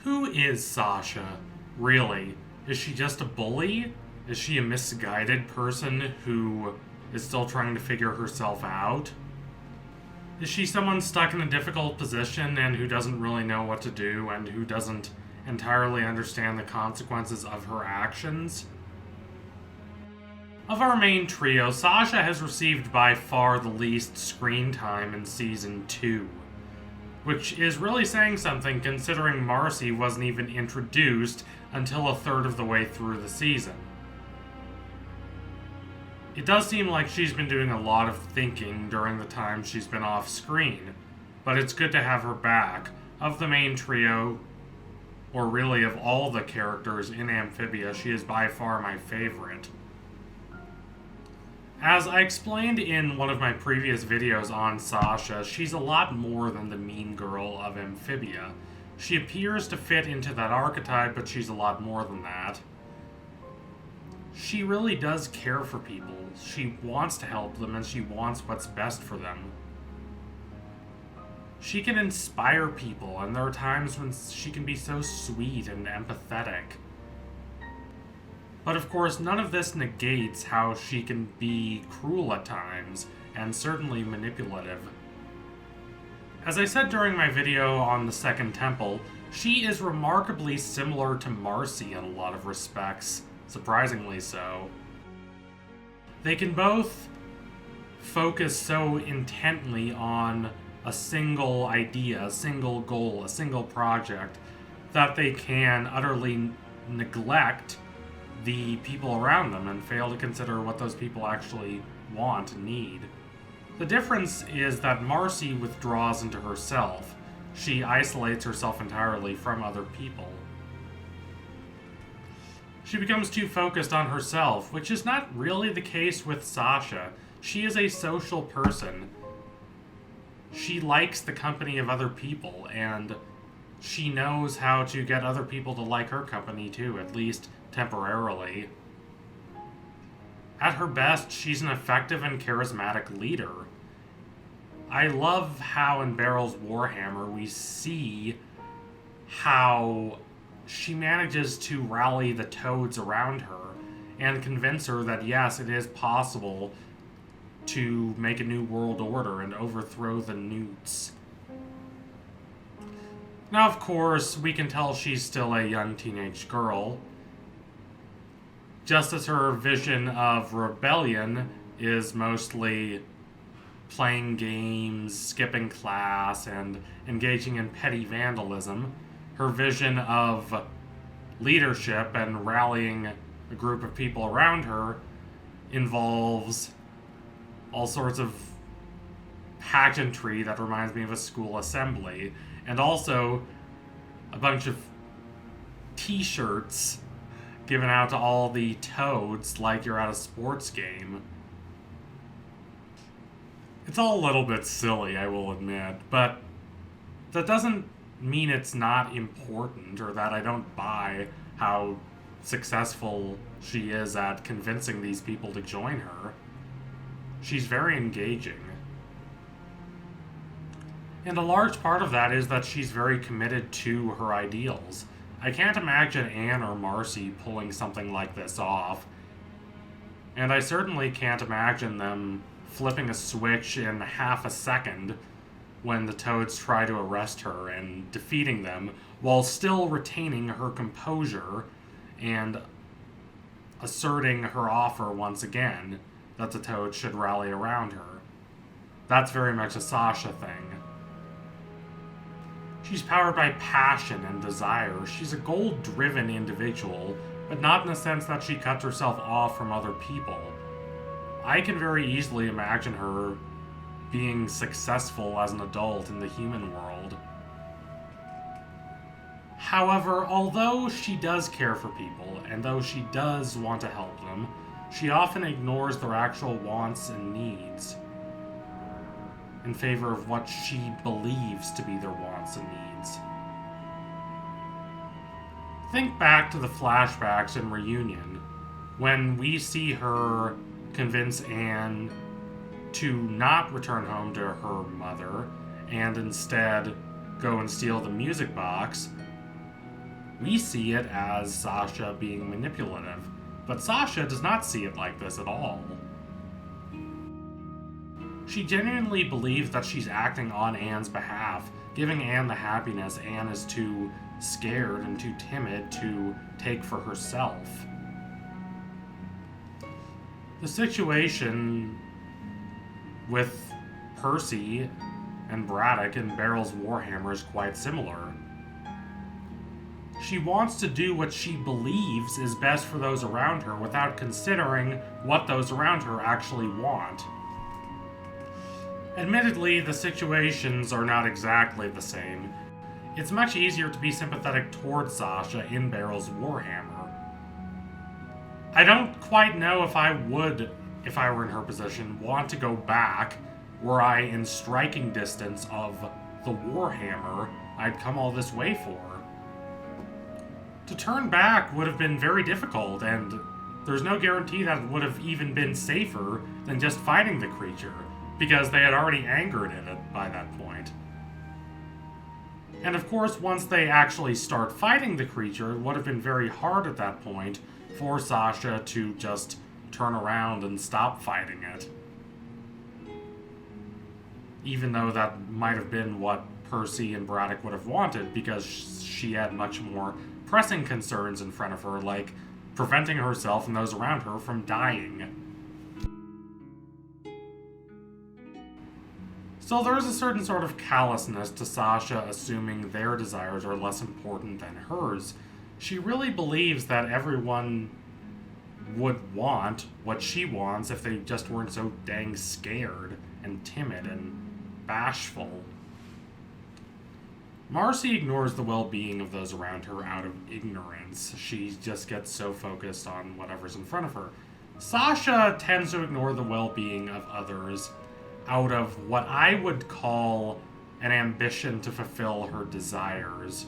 Who is Sasha, really? Is she just a bully? Is she a misguided person who is still trying to figure herself out? Is she someone stuck in a difficult position and who doesn't really know what to do and who doesn't entirely understand the consequences of her actions? Of our main trio, Sasha has received by far the least screen time in Season 2. Which is really saying something considering Marcy wasn't even introduced until a third of the way through the season. It does seem like she's been doing a lot of thinking during the time she's been off screen, but it's good to have her back. Of the main trio, or really of all the characters in Amphibia, she is by far my favorite. As I explained in one of my previous videos on Sasha, she's a lot more than the mean girl of Amphibia. She appears to fit into that archetype, but she's a lot more than that. She really does care for people. She wants to help them, and she wants what's best for them. She can inspire people, and there are times when she can be so sweet and empathetic. But of course, none of this negates how she can be cruel at times, and certainly manipulative. As I said during my video on the Second Temple, she is remarkably similar to Marcy in a lot of respects, surprisingly so. They can both focus so intently on a single idea, a single goal, a single project, that they can utterly neglect the people around them and fail to consider what those people actually want and need. The difference is that Marcy withdraws into herself. She isolates herself entirely from other people. She becomes too focused on herself, which is not really the case with Sasha. She is a social person. She likes the company of other people, and she knows how to get other people to like her company too, at least temporarily. At her best, she's an effective and charismatic leader. I love how in Barrow's Warhammer we see how she manages to rally the toads around her and convince her that yes, it is possible to make a new world order and overthrow the newts. Now, of course, we can tell she's still a young teenage girl, just as her vision of rebellion is mostly playing games, skipping class, and engaging in petty vandalism. Her vision of leadership and rallying a group of people around her involves all sorts of pageantry that reminds me of a school assembly, and also a bunch of t-shirts given out to all the toads like you're at a sports game. It's all a little bit silly, I will admit, but that doesn't mean it's not important or that I don't buy how successful she is at convincing these people to join her. She's very engaging. And a large part of that is that she's very committed to her ideals. I can't imagine Anne or Marcy pulling something like this off. And I certainly can't imagine them flipping a switch in half a second when the toads try to arrest her and defeating them while still retaining her composure and asserting her offer once again that the toads should rally around her. That's very much a Sasha thing. She's powered by passion and desire. She's a goal-driven individual, but not in the sense that she cuts herself off from other people. I can very easily imagine her being successful as an adult in the human world. However, although she does care for people, and though she does want to help them, she often ignores their actual wants and needs in favor of what she believes to be their wants and needs. Think back to the flashbacks in Reunion, when we see her convince Anne to not return home to her mother and instead go and steal the music box. we see it as Sasha being manipulative, but Sasha does not see it like this at all. She genuinely believes that she's acting on Anne's behalf, giving Anne the happiness Anne is too scared and too timid to take for herself. The situation with Percy and Braddock in Barrow's Warhammer is quite similar. She wants to do what she believes is best for those around her without considering what those around her actually want. Admittedly, the situations are not exactly the same. It's much easier to be sympathetic towards Sasha in Barrow's Warhammer. I don't quite know if I would, if I were in her position, want to go back were I in striking distance of the Warhammer I'd come all this way for. To turn back would have been very difficult, and there's no guarantee that it would have even been safer than just fighting the creature, because they had already angered it by that point. And of course, once they actually start fighting the creature, it would have been very hard at that point for Sasha to just turn around and stop fighting it. Even though that might have been what Percy and Braddock would have wanted, because she had much more pressing concerns in front of her, like preventing herself and those around her from dying. So there's a certain sort of callousness to Sasha assuming their desires are less important than hers. She really believes that everyone would want what she wants if they just weren't so dang scared and timid and bashful. Marcy ignores the well-being of those around her out of ignorance. She just gets so focused on whatever's in front of her. Sasha tends to ignore the well-being of others out of what I would call an ambition to fulfill her desires,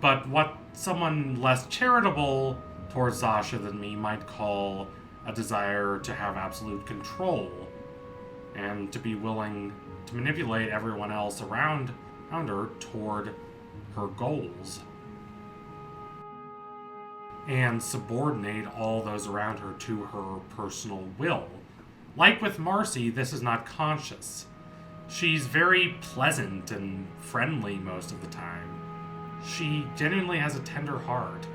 but what someone less charitable towards Sasha than me might call a desire to have absolute control, and to be willing to manipulate everyone else around her toward her goals, and subordinate all those around her to her personal will. Like with Marcy, this is not conscious. She's very pleasant and friendly most of the time. She genuinely has a tender heart.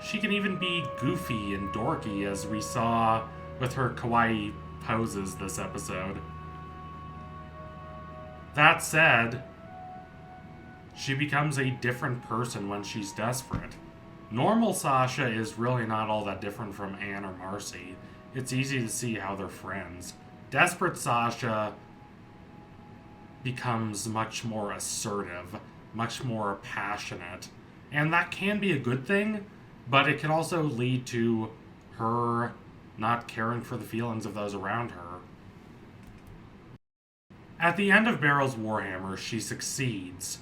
She can even be goofy and dorky, as we saw with her kawaii poses this episode. That said, she becomes a different person when she's desperate. Normal Sasha is really not all that different from Anne or Marcy. It's easy to see how they're friends. Desperate Sasha becomes much more assertive, much more passionate, and that can be a good thing, but it can also lead to her not caring for the feelings of those around her. At the end of Barrow's Warhammer, she succeeds,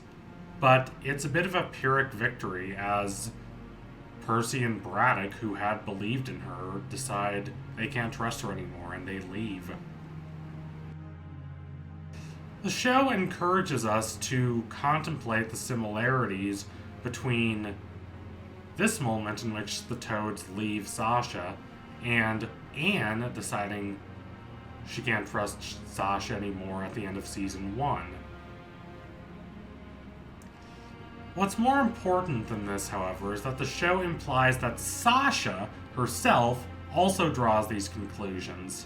but it's a bit of a Pyrrhic victory as Percy and Braddock, who had believed in her, decide they can't trust her anymore and they leave. The show encourages us to contemplate the similarities between this moment in which the Toads leave Sasha and Anne deciding she can't trust Sasha anymore at the end of season 1. What's more important than this, however, is that the show implies that Sasha herself also draws these conclusions.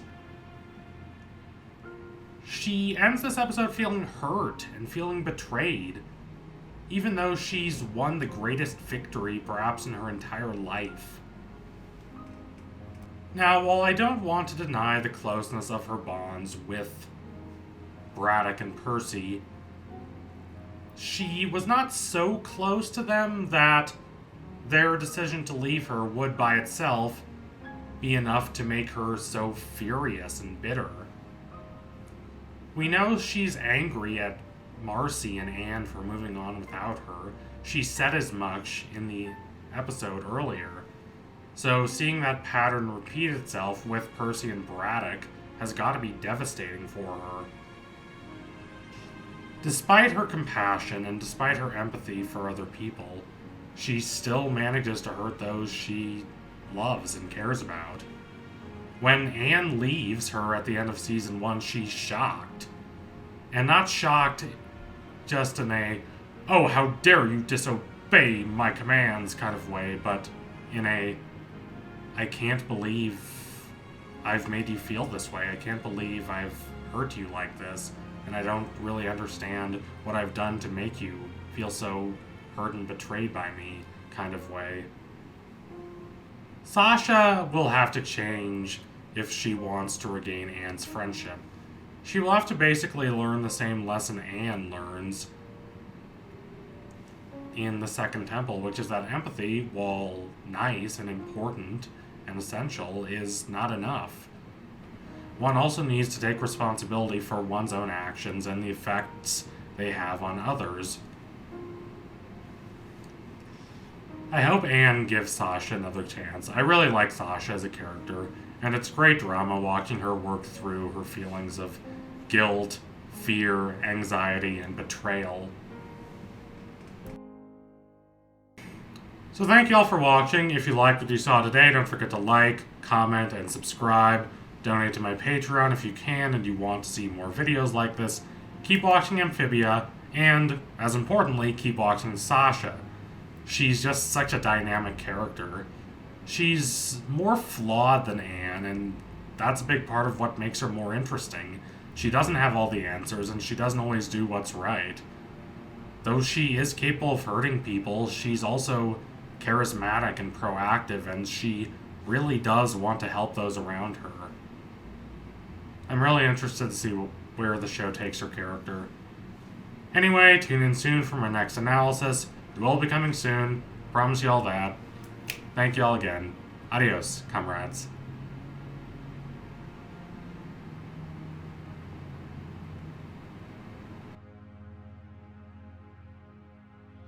She ends this episode feeling hurt and feeling betrayed, even though she's won the greatest victory perhaps in her entire life. Now, while I don't want to deny the closeness of her bonds with Braddock and Percy, she was not so close to them that their decision to leave her would by itself be enough to make her so furious and bitter. We know she's angry at Marcy and Anne for moving on without her. She said as much in the episode earlier. So seeing that pattern repeat itself with Percy and Braddock has got to be devastating for her. Despite her compassion and despite her empathy for other people, she still manages to hurt those she loves and cares about. When Anne leaves her at the end of Season 1, she's shocked. And not shocked just in a, oh, how dare you disobey my commands kind of way, but in a, I can't believe I've made you feel this way. I can't believe I've hurt you like this, and I don't really understand what I've done to make you feel so hurt and betrayed by me kind of way. Sasha will have to change if she wants to regain Anne's friendship. She will have to basically learn the same lesson Anne learns in the Second Temple, which is that empathy, while nice and important and essential, is not enough. One also needs to take responsibility for one's own actions and the effects they have on others. I hope Anne gives Sasha another chance. I really like Sasha as a character, and it's great drama watching her work through her feelings of guilt, fear, anxiety, and betrayal. So thank you all for watching. If you liked what you saw today, don't forget to like, comment, and subscribe. Donate to my Patreon if you can and you want to see more videos like this. Keep watching Amphibia, and, as importantly, keep watching Sasha. She's just such a dynamic character. She's more flawed than Anne, and that's a big part of what makes her more interesting. She doesn't have all the answers, and she doesn't always do what's right. Though she is capable of hurting people, she's also charismatic and proactive, and she really does want to help those around her. I'm really interested to see where the show takes her character. Anyway, tune in soon for my next analysis. It will be coming soon. Promise you all that. Thank you all again. Adios, comrades.